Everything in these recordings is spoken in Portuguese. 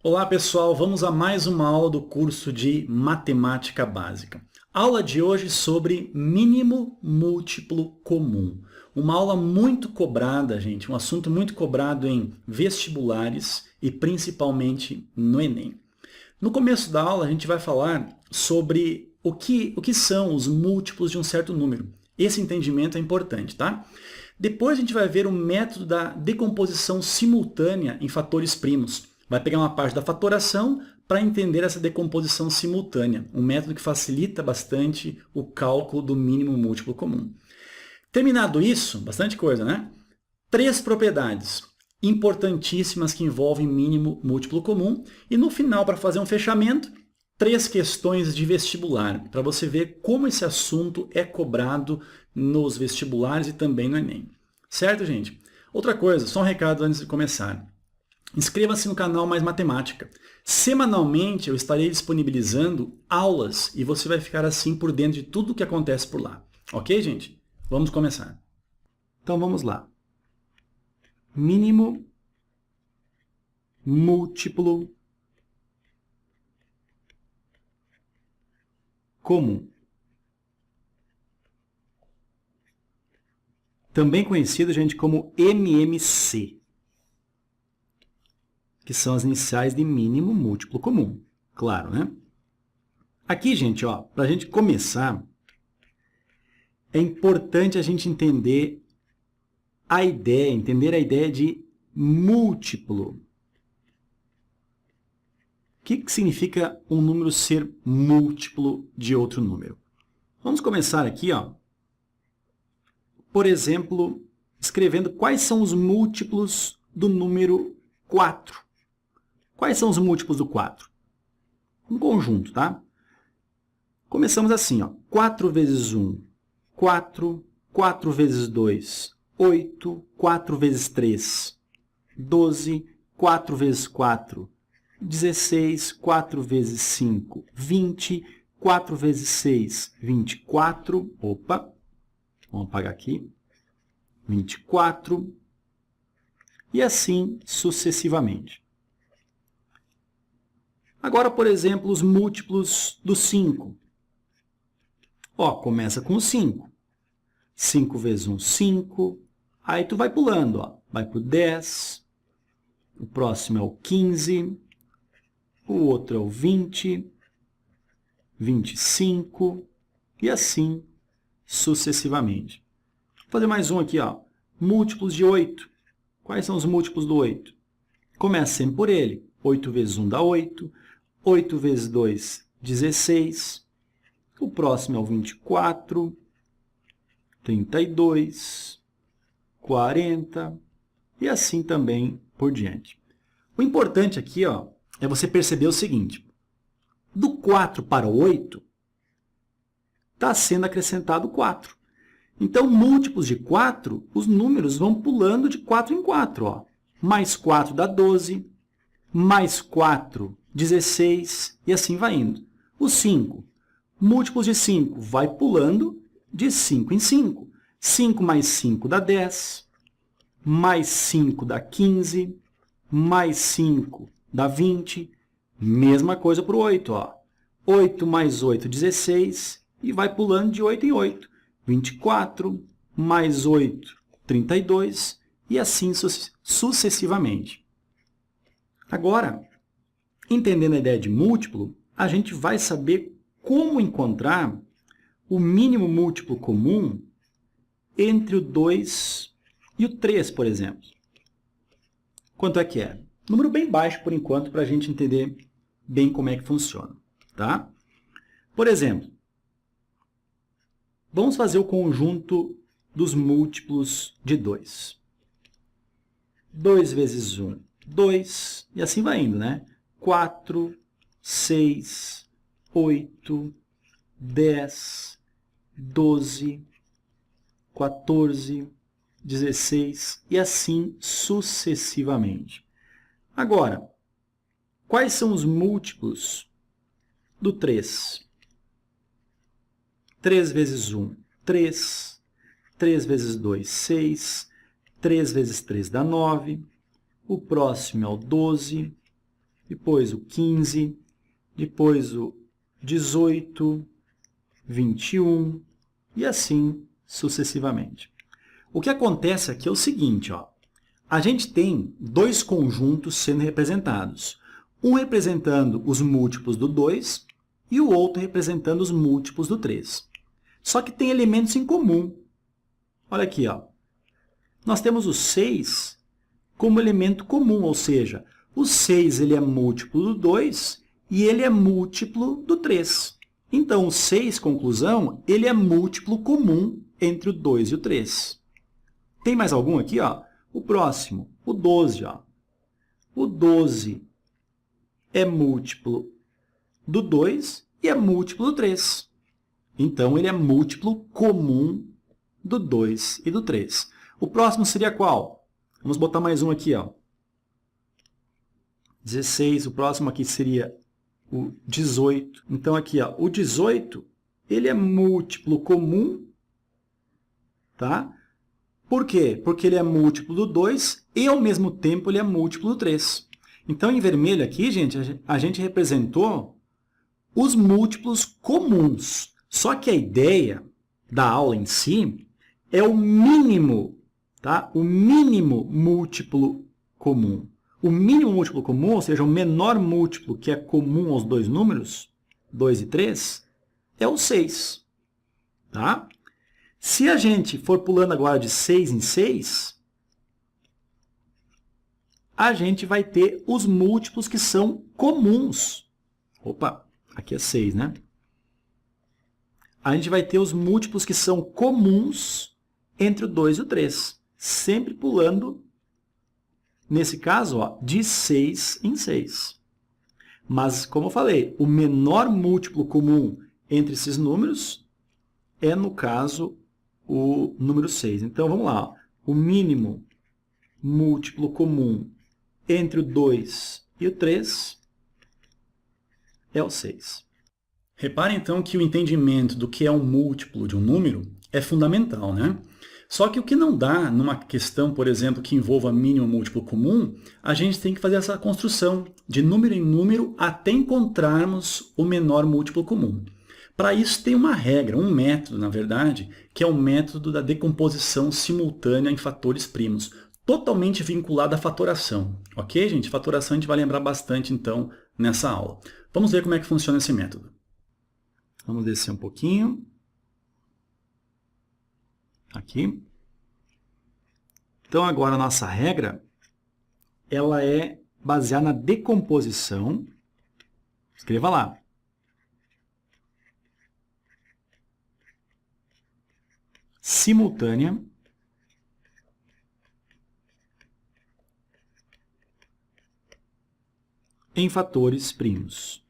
Olá pessoal, vamos a mais uma aula do curso de Matemática Básica. Aula de hoje sobre mínimo múltiplo comum. Uma aula muito cobrada, gente, um assunto muito cobrado em vestibulares e principalmente no Enem. No começo da aula a gente vai falar sobre o que são os múltiplos de um certo número. Esse entendimento é importante, tá? Depois a gente vai ver o método da decomposição simultânea em fatores primos. Vai pegar uma parte da fatoração para entender essa decomposição simultânea, um método que facilita bastante o cálculo do mínimo múltiplo comum. Terminado isso, bastante coisa, né? 3 propriedades importantíssimas que envolvem mínimo múltiplo comum e no final, para fazer um fechamento, 3 questões de vestibular, para você ver como esse assunto é cobrado nos vestibulares e também no Enem. Certo, gente? Outra coisa, só um recado antes de começar. Inscreva-se no canal Mais Matemática. Semanalmente eu estarei disponibilizando aulas e você vai ficar assim por dentro de tudo o que acontece por lá. Ok, gente? Vamos começar. Então vamos lá. Mínimo múltiplo comum. Também conhecido, gente, como MMC, que são as iniciais de mínimo múltiplo comum. Claro, né? Aqui, gente, ó, para a gente começar, é importante a gente entender a ideia de múltiplo. O que significa um número ser múltiplo de outro número? Vamos começar aqui, ó, por exemplo, escrevendo quais são os múltiplos do número 4. Quais são os múltiplos do 4? Um conjunto, tá? Começamos assim, ó. 4 vezes 1, 4. 4 vezes 2, 8. 4 vezes 3, 12. 4 vezes 4, 16. 4 vezes 5, 20. 4 vezes 6, 24. Opa! Vamos apagar aqui. 24. E assim sucessivamente. Agora, por exemplo, os múltiplos do 5. Ó, começa com o 5. 5 vezes 1, 5. Aí tu vai pulando, ó. Vai para o 10. O próximo é o 15. O outro é o 20. 25. E assim sucessivamente. Vou fazer mais um aqui, ó. Múltiplos de 8. Quais são os múltiplos do 8? Começa sempre por ele. 8 vezes 1 dá 8. 8 vezes 2, 16. O próximo é o 24. 32. 40. E assim também por diante. O importante aqui, ó, é você perceber o seguinte. Do 4 para o 8, está sendo acrescentado 4. Então, múltiplos de 4, os números vão pulando de 4 em 4. Ó. Mais 4 dá 12, mais 4, 16, e assim vai indo. O 5, múltiplos de 5, vai pulando de 5 em 5. 5 mais 5 dá 10, mais 5 dá 15, mais 5 dá 20. Mesma coisa para o 8. Ó. 8 mais 8, 16, e vai pulando de 8 em 8. 24, mais 8, 32, e assim sucessivamente. Agora, entendendo a ideia de múltiplo, a gente vai saber como encontrar o mínimo múltiplo comum entre o 2 e o 3, por exemplo. Quanto é que é? Número bem baixo, por enquanto, para a gente entender bem como é que funciona. Tá? Por exemplo, vamos fazer o conjunto dos múltiplos de 2. 2 vezes 1, 2, e assim vai indo, né? 4, 6, 8, 10, 12, 14, 16, e assim sucessivamente. Agora, quais são os múltiplos do 3? 3 vezes 1, 3. 3 vezes 2, 6. 3 vezes 3 dá 9. O próximo é o 12. depois o 15, depois o 18, 21 e assim sucessivamente. O que acontece aqui é o seguinte, ó. A gente tem dois conjuntos sendo representados. Um representando os múltiplos do 2 e o outro representando os múltiplos do 3. Só que tem elementos em comum. Olha aqui, ó. Nós temos o 6 como elemento comum, ou seja, o 6 ele é múltiplo do 2 e ele é múltiplo do 3. Então, o 6, conclusão, ele é múltiplo comum entre o 2 e o 3. Tem mais algum aqui? Ó? O próximo, o 12. Ó. O 12 é múltiplo do 2 e é múltiplo do 3. Então, ele é múltiplo comum do 2 e do 3. O próximo seria qual? Vamos botar mais um aqui. Ó. 16. O próximo aqui seria o 18. Então, aqui, ó, o 18 ele é múltiplo comum. Tá? Por quê? Porque ele é múltiplo do 2 e, ao mesmo tempo, ele é múltiplo do 3. Então, em vermelho aqui, gente, a gente representou os múltiplos comuns. Só que a ideia da aula em si é o mínimo, tá? O mínimo múltiplo comum. O mínimo múltiplo comum, ou seja, o menor múltiplo que é comum aos dois números, 2 e 3, é o 6. Tá? Se a gente for pulando agora de 6 em 6, a gente vai ter os múltiplos que são comuns. Opa, aqui é 6, né? A gente vai ter os múltiplos que são comuns entre o 2 e o 3. Sempre pulando, nesse caso, ó, de 6 em 6. Mas, como eu falei, o menor múltiplo comum entre esses números é, no caso, o número 6. Então, vamos lá. Ó. O mínimo múltiplo comum entre o 2 e o 3 é o 6. Repare, então, que o entendimento do que é um múltiplo de um número é fundamental, né? Só que o que não dá numa questão, por exemplo, que envolva mínimo múltiplo comum, a gente tem que fazer essa construção de número em número até encontrarmos o menor múltiplo comum. Para isso tem uma regra, um método, na verdade, que é o método da decomposição simultânea em fatores primos, totalmente vinculado à fatoração. Ok, gente? Fatoração a gente vai lembrar bastante, então, nessa aula. Vamos ver como é que funciona esse método. Vamos descer um pouquinho. Aqui. Então, agora a nossa regra, ela é baseada na decomposição. Escreva lá. Simultânea em fatores primos.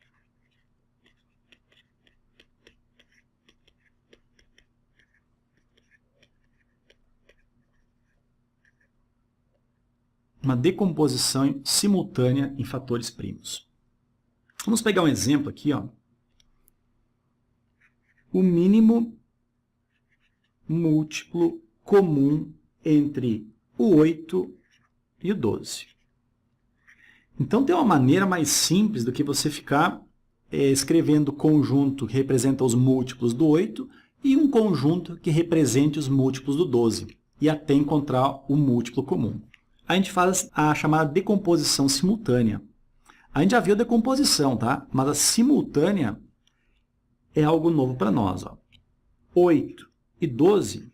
Uma decomposição simultânea em fatores primos. Vamos pegar um exemplo aqui, ó. O mínimo múltiplo comum entre o 8 e o 12. Então, tem uma maneira mais simples do que você ficar escrevendo conjunto que representa os múltiplos do 8 e um conjunto que represente os múltiplos do 12, e até encontrar o múltiplo comum. A gente faz a chamada decomposição simultânea. A gente já viu a decomposição, tá? Mas a simultânea é algo novo para nós. Ó. 8 e 12,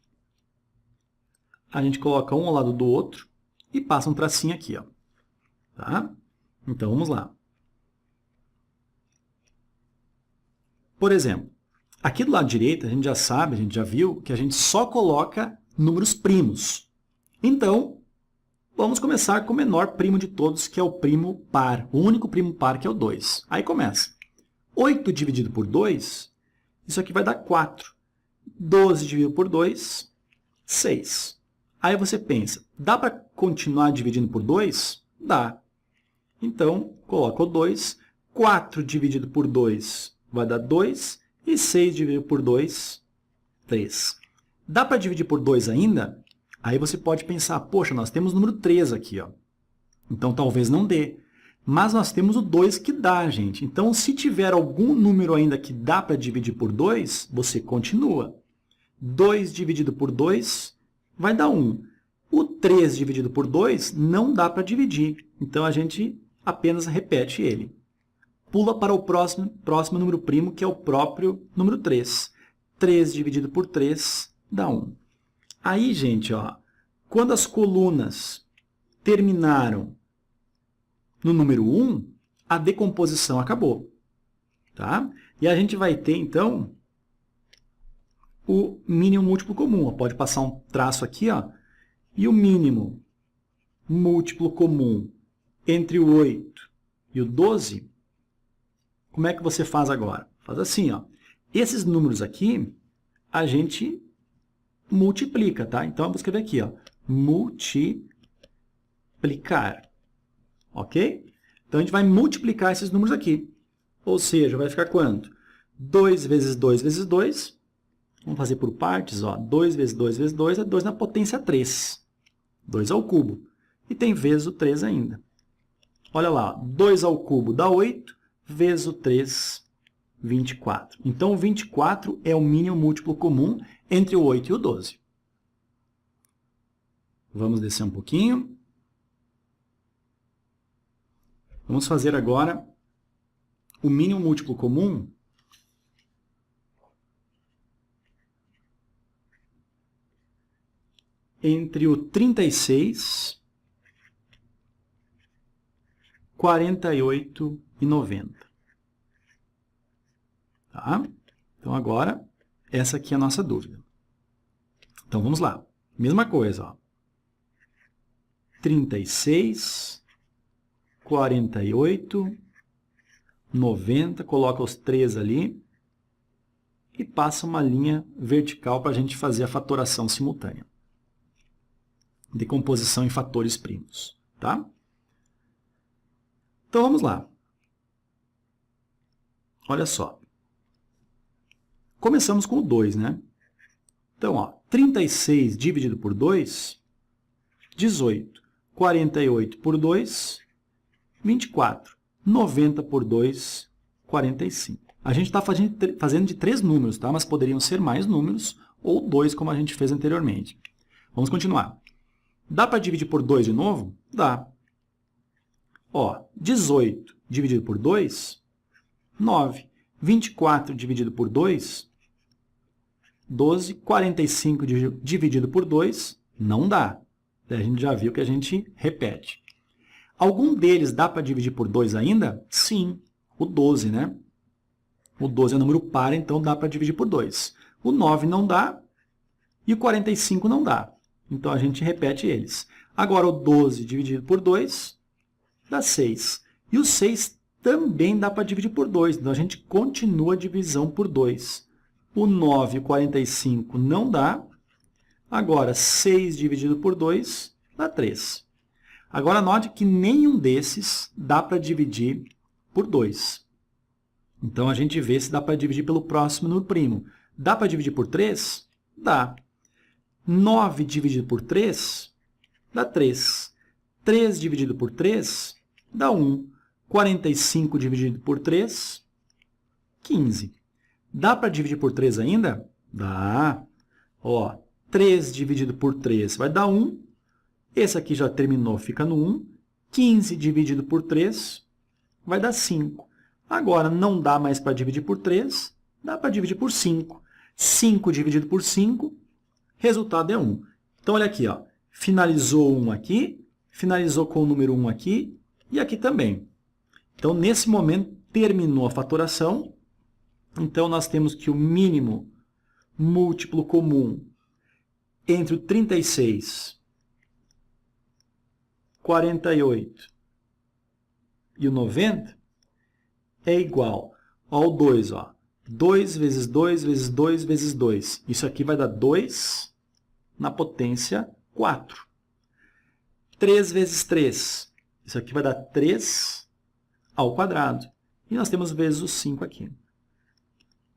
a gente coloca um ao lado do outro e passa um tracinho aqui. Ó. Tá? Então, vamos lá. Por exemplo, aqui do lado direito, a gente já sabe, a gente já viu, que a gente só coloca números primos. Então, vamos começar com o menor primo de todos, que é o primo par. O único primo par, que é o 2. Aí começa. 8 dividido por 2, isso aqui vai dar 4. 12 dividido por 2, 6. Aí você pensa, dá para continuar dividindo por 2? Dá. Então, coloca o 2. 4 dividido por 2 vai dar 2. E 6 dividido por 2, 3. Dá para dividir por 2 ainda? Aí você pode pensar, poxa, nós temos o número 3 aqui. Ó. Então, talvez não dê. Mas nós temos o 2 que dá, gente. Então, se tiver algum número ainda que dá para dividir por 2, você continua. 2 dividido por 2 vai dar 1. O 3 dividido por 2 não dá para dividir. Então, a gente apenas repete ele. Pula para o próximo número primo, que é o próprio número 3. 3 dividido por 3 dá 1. Aí, gente, ó, quando as colunas terminaram no número 1, a decomposição acabou. Tá? E a gente vai ter, então, o mínimo múltiplo comum. Ó. Pode passar um traço aqui. Ó. E o mínimo múltiplo comum entre o 8 e o 12, como é que você faz agora? Faz assim, ó. Esses números aqui, a gente multiplica, tá? Então, eu vou escrever aqui, ó. Multiplicar. Ok? Então, a gente vai multiplicar esses números aqui. Ou seja, vai ficar quanto? 2 vezes 2 vezes 2. Vamos fazer por partes, ó. 2 vezes 2 vezes 2 é 2 na potência 3. 2 ao cubo. E tem vezes o 3 ainda. Olha lá, 2 ao cubo dá 8, vezes o 3, 24. Então, o 24 é o mínimo múltiplo comum entre o 8 e o 12. Vamos descer um pouquinho. Vamos fazer agora o mínimo múltiplo comum entre o 36, 48 e 90. Tá? Então, agora, essa aqui é a nossa dúvida. Então, vamos lá. Mesma coisa, ó. 36, 48, 90, coloca os 3 ali e passa uma linha vertical para a gente fazer a fatoração simultânea. Decomposição em fatores primos. Tá? Então, vamos lá. Olha só. Começamos com o 2, né? Então, ó, 36 dividido por 2, 18. 48 por 2, 24. 90 por 2, 45. A gente está fazendo de 3 números, tá? Mas poderiam ser mais números ou 2, como a gente fez anteriormente. Vamos continuar. Dá para dividir por 2 de novo? Dá. Ó, 18 dividido por 2, 9. 24 dividido por 2, 12. 45 dividido por 2, não dá. A gente já viu que a gente repete. Algum deles dá para dividir por 2 ainda? Sim, o 12, né? O 12 é um número par, então dá para dividir por 2. O 9 não dá e o 45 não dá. Então, a gente repete eles. Agora, o 12 dividido por 2 dá 6. E o 6 também dá para dividir por 2. Então, a gente continua a divisão por 2. O 9 e o 45 não dá. Agora, 6 dividido por 2 dá 3. Agora, note que nenhum desses dá para dividir por 2. Então, a gente vê se dá para dividir pelo próximo número primo. Dá para dividir por 3? Dá. 9 dividido por 3 dá 3. 3 dividido por 3 dá 1. 45 dividido por 3, 15. Dá para dividir por 3 ainda? Dá. Ó, 3 dividido por 3 vai dar 1. Esse aqui já terminou, fica no 1. 15 dividido por 3 vai dar 5. Agora, não dá mais para dividir por 3, dá para dividir por 5. 5 dividido por 5, resultado é 1. Então, olha aqui, ó, finalizou 1 aqui, finalizou com o número 1 aqui e aqui também. Então, nesse momento, terminou a fatoração. Então, nós temos que o mínimo múltiplo comum entre o 36, 48 e o 90 é igual ao 2. Ó. 2 vezes 2 vezes 2 vezes 2. Isso aqui vai dar 2 na potência 4. 3 vezes 3. Isso aqui vai dar 3 ao quadrado. E nós temos vezes o 5 aqui.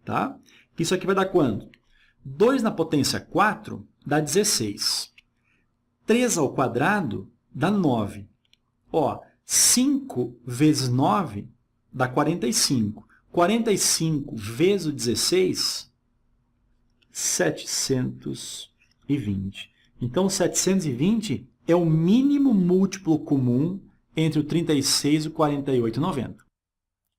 Tá? Isso aqui vai dar quanto? 2 na potência 4 dá 16. 3 ao quadrado dá 9. Ó, 5 vezes 9 dá 45. 45 vezes o 16, 720. Então, 720 é o mínimo múltiplo comum entre o 36 e o 48 e 90.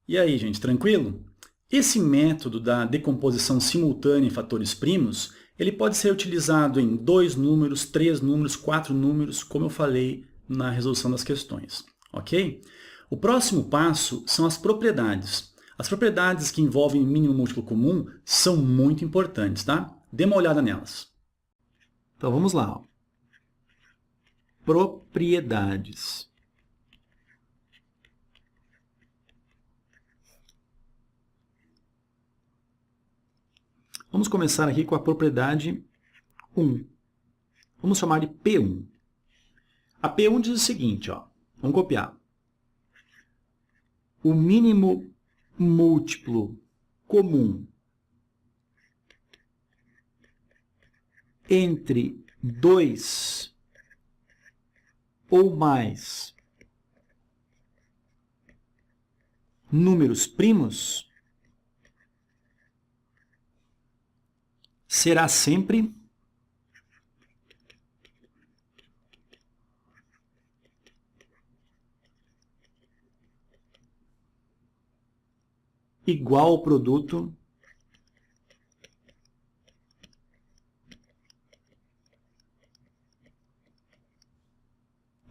E aí, gente, tranquilo? Esse método da decomposição simultânea em fatores primos, ele pode ser utilizado em 2 números, 3 números, 4 números, como eu falei na resolução das questões, ok? O próximo passo são as propriedades. As propriedades que envolvem mínimo múltiplo comum são muito importantes, tá? Dê uma olhada nelas. Então, vamos lá. Propriedades. Vamos começar aqui com a propriedade 1. Vamos chamar de P1. A P1 diz o seguinte, ó, vamos copiar. O mínimo múltiplo comum entre 2 ou mais números primos será sempre igual ao produto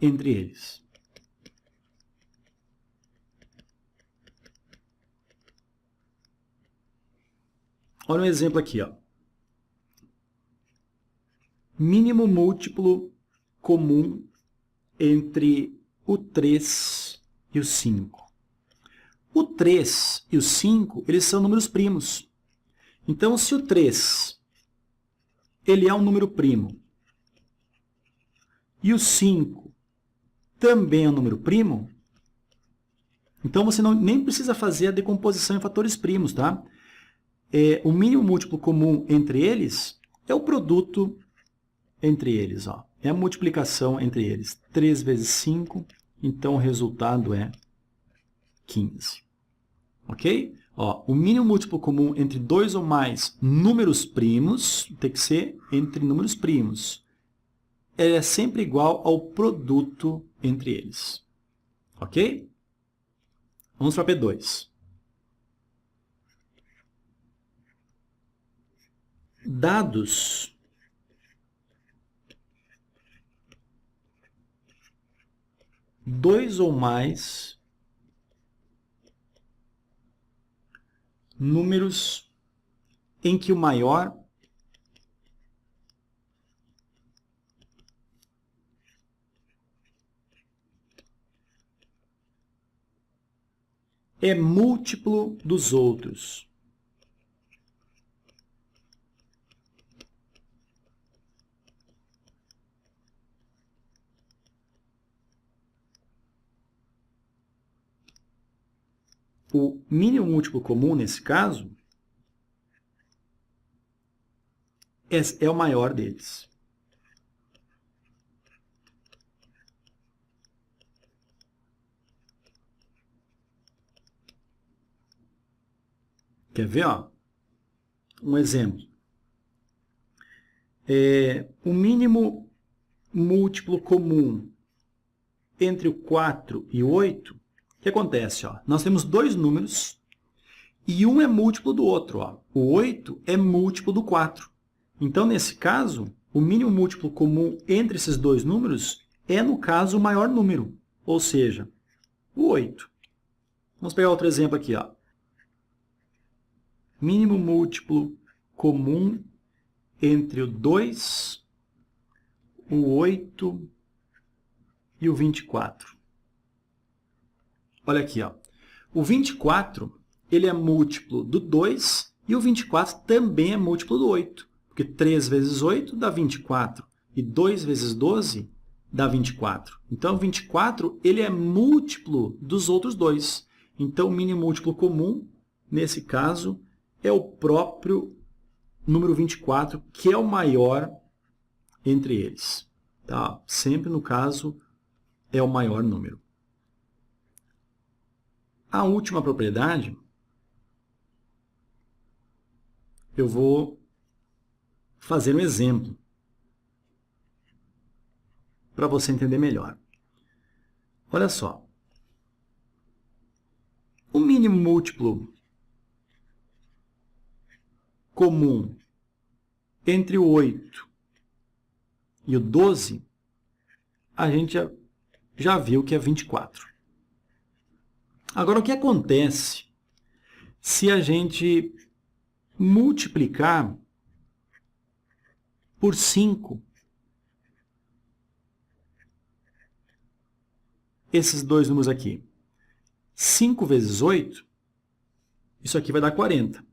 entre eles. Olha um exemplo aqui, ó. Mínimo múltiplo comum entre o 3 e o 5. O 3 e o 5, eles são números primos. Então, se o 3 ele é um número primo e o 5 também é um número primo, então você nem precisa fazer a decomposição em fatores primos, tá? O mínimo múltiplo comum entre eles é o produto entre eles, ó. É a multiplicação entre eles. 3 vezes 5, então o resultado é 15. Ok? Ó, o mínimo múltiplo comum entre 2 ou mais números primos tem que ser entre números primos. É sempre igual ao produto entre eles. Ok? Vamos para P2. Dados dois ou mais números em que o maior é múltiplo dos outros. O mínimo múltiplo comum, nesse caso, é o maior deles. Quer ver? Ó? Um exemplo. O mínimo múltiplo comum entre o 4 e o 8, o que acontece? Ó? Nós temos dois números e um é múltiplo do outro. Ó. O 8 é múltiplo do 4. Então, nesse caso, o mínimo múltiplo comum entre esses dois números é, no caso, o maior número, ou seja, o 8. Vamos pegar outro exemplo aqui. Ó. Mínimo múltiplo comum entre o 2, o 8 e o 24. Olha aqui, ó. O 24 ele é múltiplo do 2 e o 24 também é múltiplo do 8. Porque 3 vezes 8 dá 24 e 2 vezes 12 dá 24. Então, o 24 ele é múltiplo dos outros dois. Então, o mínimo múltiplo comum, nesse caso, é o próprio número 24, que é o maior entre eles. Tá? Sempre, no caso, é o maior número. a última propriedade, eu vou fazer um exemplo para você entender melhor. Olha só. O mínimo múltiplo comum entre o 8 e o 12, a gente já viu que é 24. Agora, o que acontece se a gente multiplicar por 5 esses dois números aqui? 5 vezes 8, isso aqui vai dar 40.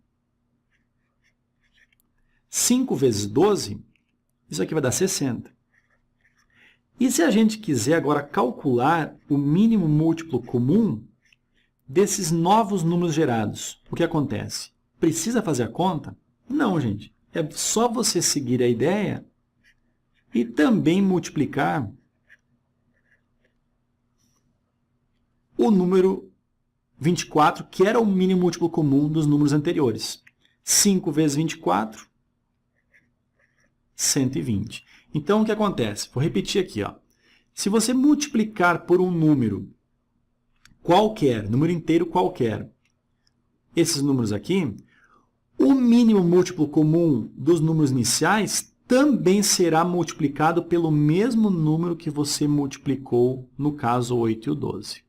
5 vezes 12, isso aqui vai dar 60. E se a gente quiser agora calcular o mínimo múltiplo comum desses novos números gerados, o que acontece? Precisa fazer a conta? Não, gente. É só você seguir a ideia e também multiplicar o número 24, que era o mínimo múltiplo comum dos números anteriores. 5 vezes 24, 120. Então, o que acontece? Vou repetir aqui. Ó. Se você multiplicar por um número qualquer, número inteiro qualquer, esses números aqui, o mínimo múltiplo comum dos números iniciais também será multiplicado pelo mesmo número que você multiplicou, no caso, o 8 e o 12.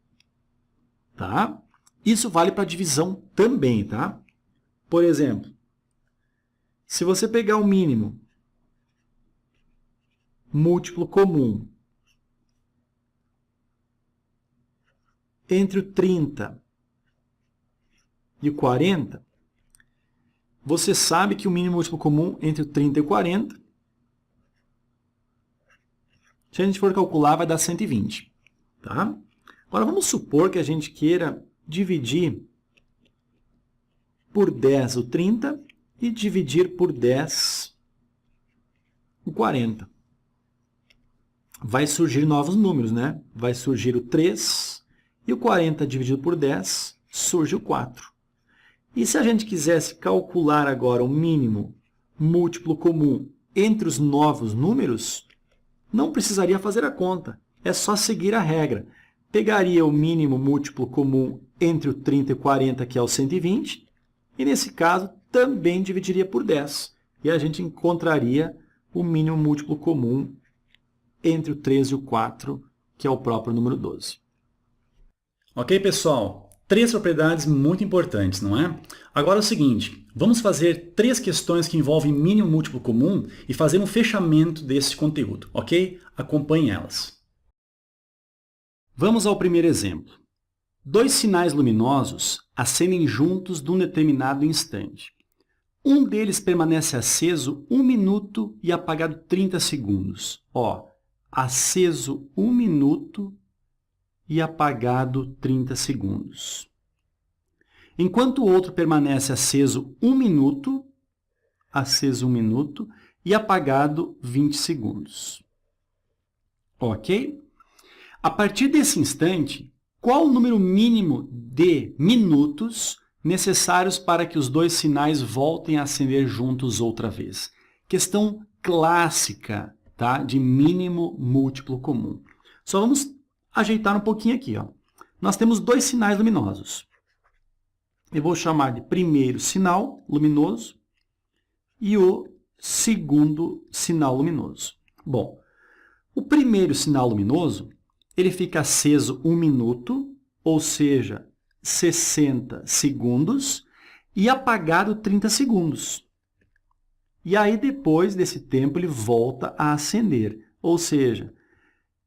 Tá? Isso vale para divisão também, tá? Por exemplo, se você pegar o mínimo múltiplo comum entre o 30 e o 40, você sabe que o mínimo múltiplo comum entre o 30 e o 40, se a gente for calcular, vai dar 120. Tá? Agora, vamos supor que a gente queira dividir por 10 o 30 e dividir por 10 o 40. Vai surgir novos números, né? Vai surgir o 3 e o 40 dividido por 10 surge o 4. E se a gente quisesse calcular agora o mínimo múltiplo comum entre os novos números, não precisaria fazer a conta. É só seguir a regra. Pegaria o mínimo múltiplo comum entre o 30 e o 40, que é o 120, e nesse caso também dividiria por 10. E a gente encontraria o mínimo múltiplo comum entre o 13 e o 4, que é o próprio número 12. Ok, pessoal? 3 propriedades muito importantes, não é? Agora é o seguinte, vamos fazer 3 questões que envolvem mínimo múltiplo comum e fazer um fechamento desse conteúdo, ok? Acompanhe elas. Vamos ao primeiro exemplo. 2 sinais luminosos acendem juntos num determinado instante. Um deles permanece aceso 1 minuto e apagado 30 segundos. Ó, aceso 1 minuto e apagado 30 segundos. Enquanto o outro permanece aceso 1 minuto, e apagado 20 segundos. Ok? A partir desse instante, qual o número mínimo de minutos necessários para que os 2 sinais voltem a acender juntos outra vez? Questão clássica, tá? De mínimo múltiplo comum. Só vamos ajeitar um pouquinho aqui. Ó. Nós temos 2 sinais luminosos. Eu vou chamar de primeiro sinal luminoso e o segundo sinal luminoso. Bom, o primeiro sinal luminoso, ele fica aceso 1 minuto, ou seja, 60 segundos, e apagado 30 segundos. E aí, depois desse tempo, ele volta a acender, ou seja,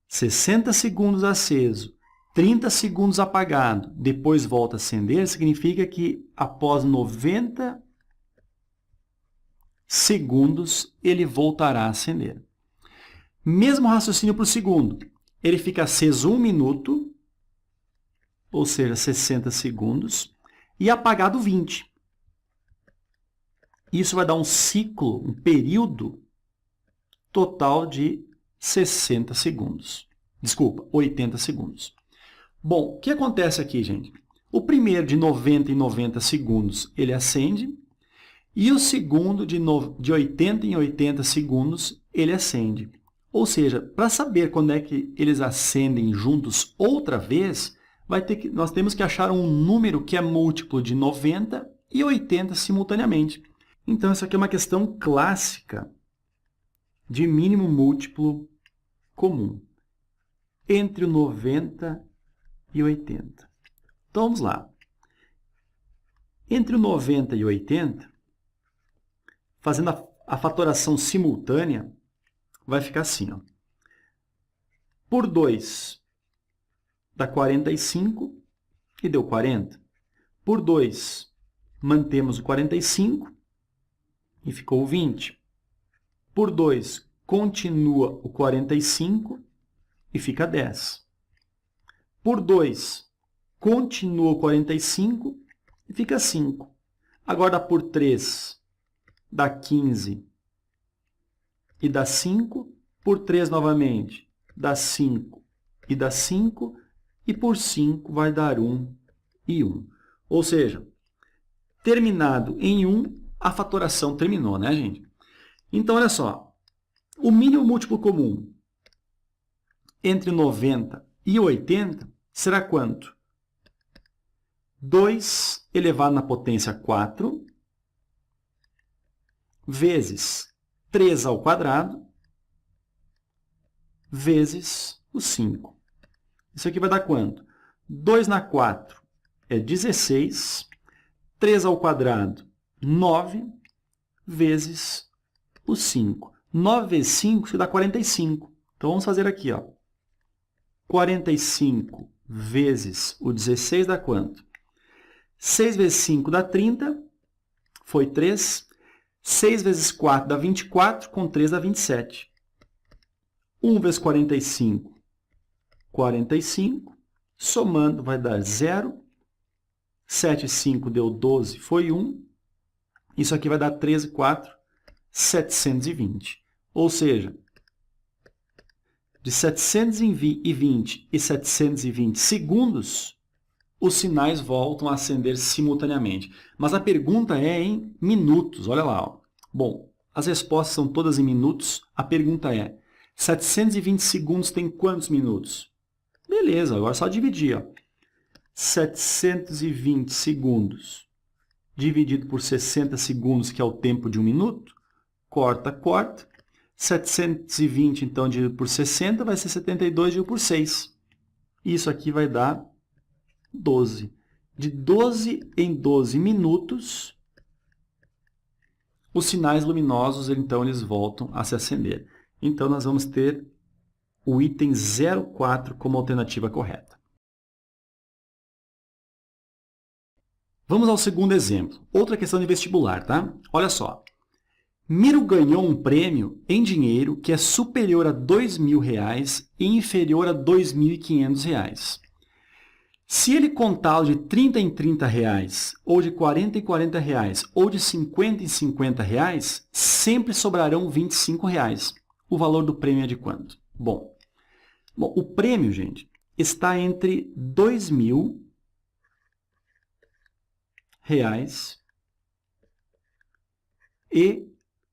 60 segundos aceso, 30 segundos apagado, depois volta a acender, significa que após 90 segundos, ele voltará a acender. Mesmo raciocínio para o segundo. Ele fica aceso 1 minuto, ou seja, 60 segundos, e apagado 20. Isso vai dar um ciclo, um período total de 60 segundos. Desculpa, 80 segundos. Bom, o que acontece aqui, gente? O primeiro de 90 em 90 segundos, ele acende. E o segundo de 80 em 80 segundos, ele acende. Ou seja, para saber quando é que eles acendem juntos outra vez, nós temos que achar um número que é múltiplo de 90 e 80 simultaneamente. Então, essa aqui é uma questão clássica de mínimo múltiplo comum entre o 90 e 80. Então, vamos lá. Entre o 90 e o 80, fazendo a fatoração simultânea, vai ficar assim, ó. Por 2 dá 45 e deu 40. Por 2 mantemos o 45 e ficou o 20. Por 2 continua o 45 e fica 10. Por 2 continua o 45 e fica 5. Agora por 3 dá 15 e dá 5. Por 3 novamente dá 5 e dá 5. E por 5 vai dar 1 e 1. Ou seja, terminado em 1, a fatoração terminou, né, gente? Então, olha só. O mínimo múltiplo comum entre 90 e 80 será quanto? 2 elevado na potência 4 vezes 3 ao quadrado vezes o 5. Isso aqui vai dar quanto? 2 na 4 é 16. 3 ao quadrado, 9, vezes o 5. 9 vezes 5 se dá 45. Então, vamos fazer aqui, ó. 45 vezes o 16 dá quanto? 6 vezes 5 dá 30, foi 3. 6 vezes 4 dá 24, com 3 dá 27. 1 vezes 45, 45. Somando vai dar 0. 7 e 5 deu 12, foi 1. Isso aqui vai dar 13, 4, 720. Ou seja, de 720 e 720 segundos, os sinais voltam a acender simultaneamente. Mas a pergunta é em minutos. Olha lá. Ó. Bom, as respostas são todas em minutos. A pergunta é, 720 segundos tem quantos minutos? Beleza, agora é só dividir. Ó. 720 segundos dividido por 60 segundos, que é o tempo de 1 minuto. Corta, corta. 720, então, dividido por 60, vai ser 72 dividido por 6. Isso aqui vai dar 12. De 12 em 12 minutos, os sinais luminosos, então, eles voltam a se acender. Então, nós vamos ter o item 04 como alternativa correta. Vamos ao segundo exemplo. Outra questão de vestibular, tá? Olha só. Miro ganhou um prêmio em dinheiro que é superior a R$ 2.000 e inferior a R$ 2.500. Se ele contá-lo de 30 em 30 reais, ou de 40 em 40 reais, ou de 50 em 50 reais, sempre sobrarão 25 reais. O valor do prêmio é de quanto? Bom, o prêmio, gente, está entre R$ 2.000 e R$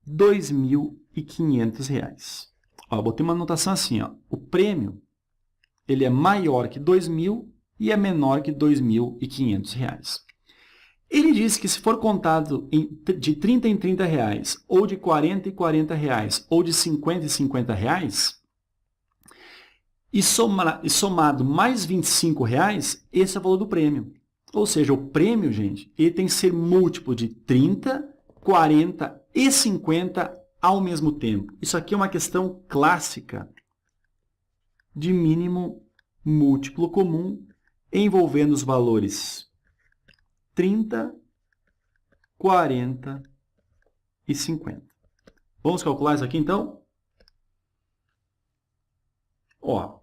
2.500. Ó, botei uma anotação assim, ó. O prêmio ele é maior que 2.000 e é menor que R$ 2.500. Ele diz que se for contado de 30 em 30 reais, ou de 40 em 40 reais, ou de 50 em 50 reais, e somado mais 25 reais, esse é o valor do prêmio. Ou seja, o prêmio, gente, ele tem que ser múltiplo de 30, 40 e 50 ao mesmo tempo. Isso aqui é uma questão clássica de mínimo múltiplo comum envolvendo os valores 30, 40 e 50. Vamos calcular isso aqui, então? Ó,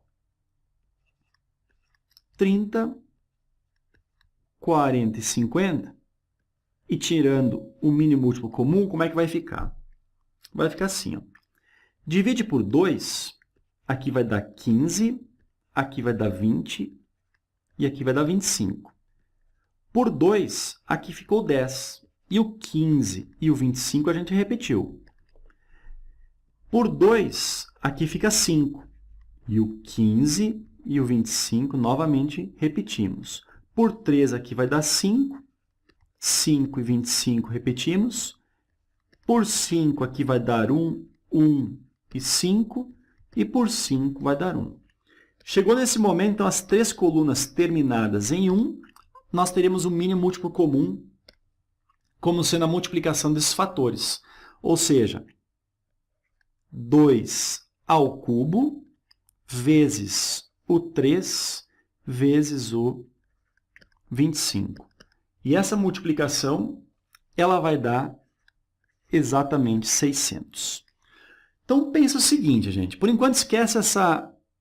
30, 40 e 50, e tirando o mínimo múltiplo comum, como é que vai ficar? Vai ficar assim, ó. Divide por 2, aqui vai dar 15, aqui vai dar 20 e aqui vai dar 25. Por 2, aqui ficou 10. E o 15 e o 25 a gente repetiu. Por 2, aqui fica 5. E o 15 e o 25, novamente, repetimos. Por 3, aqui vai dar 5. 5 e 25, repetimos. Por 5, aqui vai dar 1, 1 e 5. E por 5 vai dar 1. Chegou nesse momento, então, as 3 colunas terminadas em 1, nós teremos o mínimo múltiplo comum como sendo a multiplicação desses fatores. Ou seja, 2 ao cubo vezes o 3 vezes o 25. E essa multiplicação, ela vai dar exatamente 600. Então, pensa o seguinte, gente. Por enquanto, esquece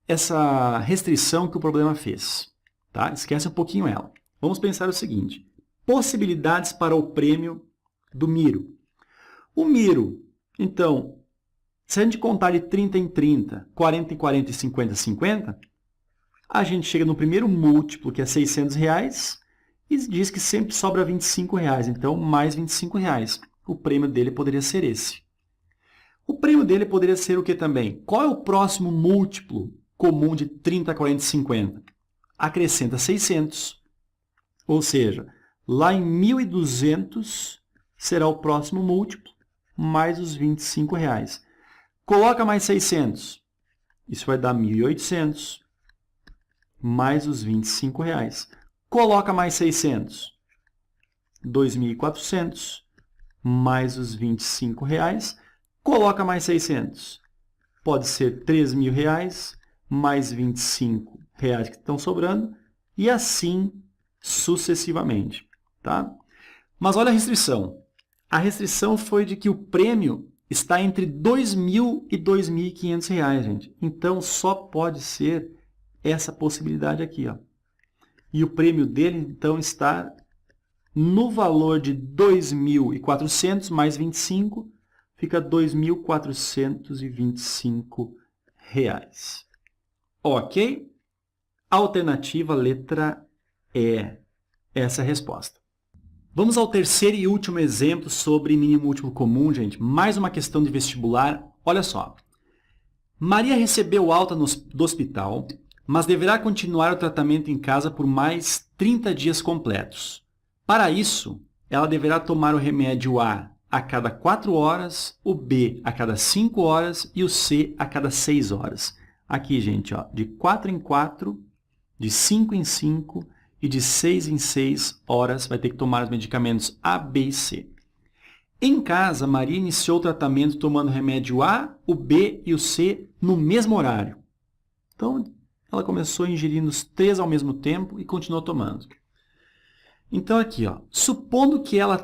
essa restrição que o problema fez. Tá? Esquece um pouquinho ela. Vamos pensar o seguinte. Possibilidades para o prêmio do Miro. O Miro, então, se a gente contar de 30 em 30, 40 em 40 e 50 em 50, a gente chega no primeiro múltiplo, que é R$600, e diz que sempre sobra R$25. Então, mais R$25. O prêmio dele poderia ser esse. O prêmio dele poderia ser o que também? Qual é o próximo múltiplo comum de 30, 40 e 50? Acrescenta 600. Ou seja, lá em 1.200 será o próximo múltiplo, mais os R$25. Coloca mais 600. Isso vai dar 1.800, mais os R$25. Coloca mais 600. 2.400, mais os R$25. Coloca mais 600. Pode ser R$3.000, mais R$25 que estão sobrando, e assim sucessivamente. Tá? Mas olha a restrição. A restrição foi de que o prêmio está entre R$2.000 e R$2.500, gente. Então, só pode ser essa possibilidade aqui. Ó. E o prêmio dele, então, está no valor de R$2.400 mais 25, fica R$2.425. Ok? Alternativa letra E. Essa é a resposta. Vamos ao terceiro e último exemplo sobre mínimo múltiplo comum, gente. Mais uma questão de vestibular. Olha só. Maria recebeu alta do hospital, mas deverá continuar o tratamento em casa por mais 30 dias completos. Para isso, ela deverá tomar o remédio A cada 4 horas, o B a cada 5 horas e o C a cada 6 horas. Aqui, gente, ó, de 4 em 4, de 5 em 5 e de 6 em 6 horas vai ter que tomar os medicamentos A, B e C. Em casa, Maria iniciou o tratamento tomando o remédio A, o B e o C no mesmo horário. Então, ela começou ingerindo os 3 ao mesmo tempo e continuou tomando. Então, aqui, ó, supondo que ela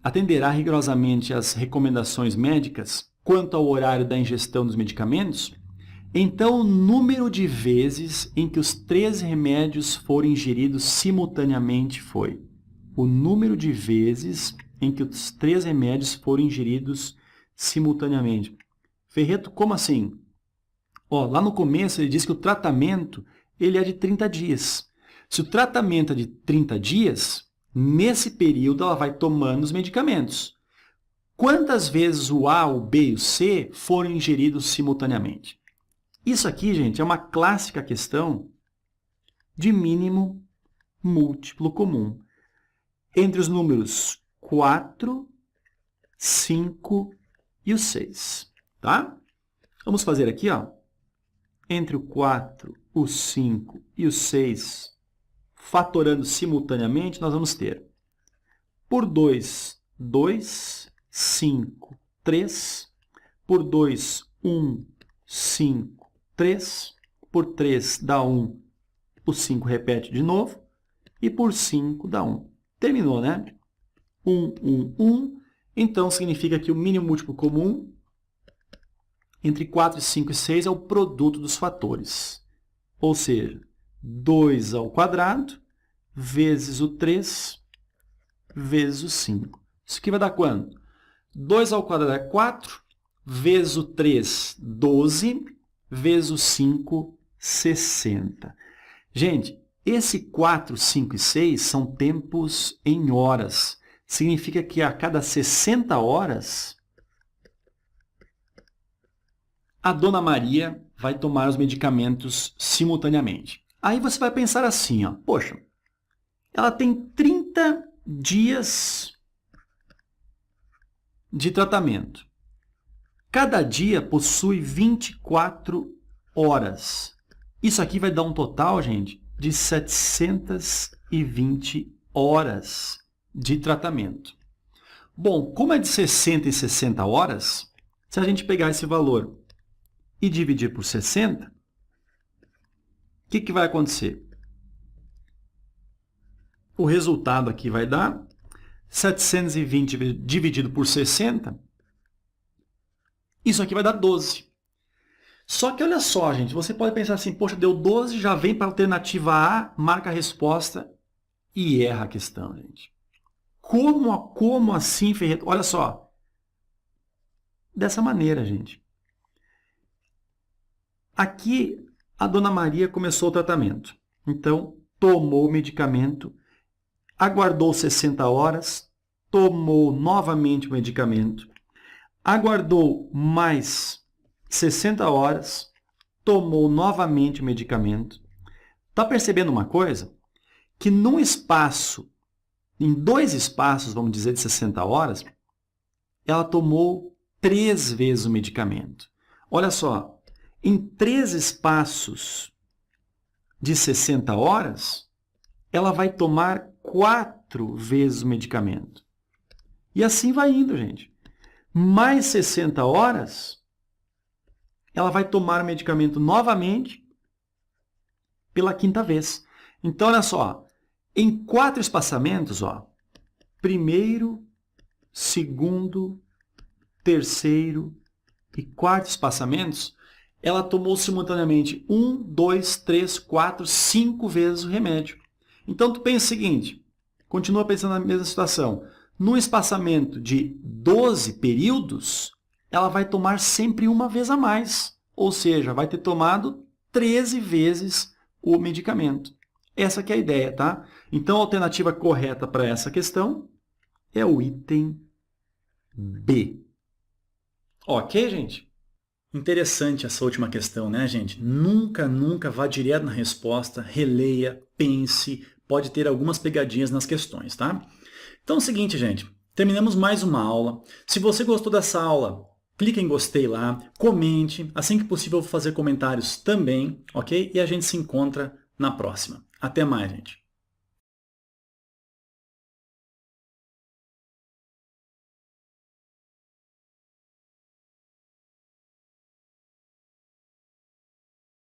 atenderá rigorosamente às recomendações médicas quanto ao horário da ingestão dos medicamentos, então o número de vezes em que os 3 remédios foram ingeridos simultaneamente foi. O número de vezes em que os 3 remédios foram ingeridos simultaneamente. Ferreto, como assim? Ó, lá no começo ele diz que o tratamento ele é de 30 dias. Se o tratamento é de 30 dias, nesse período ela vai tomando os medicamentos. Quantas vezes o A, o B e o C foram ingeridos simultaneamente? Isso aqui, gente, é uma clássica questão de mínimo múltiplo comum. Entre os números 4, 5 e o 6. Tá? Vamos fazer aqui, ó. Entre o 4, o 5 e o 6, fatorando simultaneamente, nós vamos ter por 2, 2, 5, 3, por 2, 1, 5, 3, por 3 dá 1, o 5 repete de novo, e por 5 dá 1. Terminou, né? 1, 1, 1. Então, significa que o mínimo múltiplo comum entre 4, 5 e 6 é o produto dos fatores. Ou seja, 2 ao quadrado vezes o 3 vezes o 5. Isso aqui vai dar quanto? 2 ao quadrado é 4, vezes o 3, 12, vezes o 5, 60. Gente, Esse 4, 5 e 6 são tempos em horas. Significa que a cada 60 horas, a Dona Maria vai tomar os medicamentos simultaneamente. Aí você vai pensar assim, ó, poxa, ela tem 30 dias de tratamento. Cada dia possui 24 horas. Isso aqui vai dar um total, gente, de 720 horas de tratamento. Bom, como é de 60 em 60 horas, se a gente pegar esse valor e dividir por 60, o que vai acontecer? O resultado aqui vai dar 720 dividido por 60, isso aqui vai dar 12. Só que olha só, gente, você pode pensar assim, poxa, deu 12, já vem para a alternativa A, marca a resposta e erra a questão, gente. Como assim, Ferreira? Olha só. Dessa maneira, gente. Aqui, a Dona Maria começou o tratamento. Então, tomou o medicamento, aguardou 60 horas, tomou novamente o medicamento, aguardou mais 60 horas, tomou novamente o medicamento. Está percebendo uma coisa? Que num espaço, em 2 espaços, vamos dizer, de 60 horas, ela tomou 3 vezes o medicamento. Olha só, em 3 espaços de 60 horas, ela vai tomar 4 vezes o medicamento. E assim vai indo, gente. Mais 60 horas, ela vai tomar o medicamento novamente pela 5ª vez. Então, olha só, em 4 espaçamentos, ó, primeiro, segundo, terceiro e 4º espaçamentos, ela tomou simultaneamente 1, 2, 3, 4, 5 vezes o remédio. Então, tu pensa o seguinte, continua pensando na mesma situação. No espaçamento de 12 períodos, ela vai tomar sempre uma vez a mais. Ou seja, vai ter tomado 13 vezes o medicamento. Essa que é a ideia, tá? Então, a alternativa correta para essa questão é o item B. Ok, gente? Interessante essa última questão, né, gente? Nunca vá direto na resposta, releia, pense, pode ter algumas pegadinhas nas questões, tá? Então é o seguinte, gente, terminamos mais uma aula. Se você gostou dessa aula, clique em gostei lá, comente, assim que possível eu vou fazer comentários também, ok? E a gente se encontra na próxima. Até mais, gente!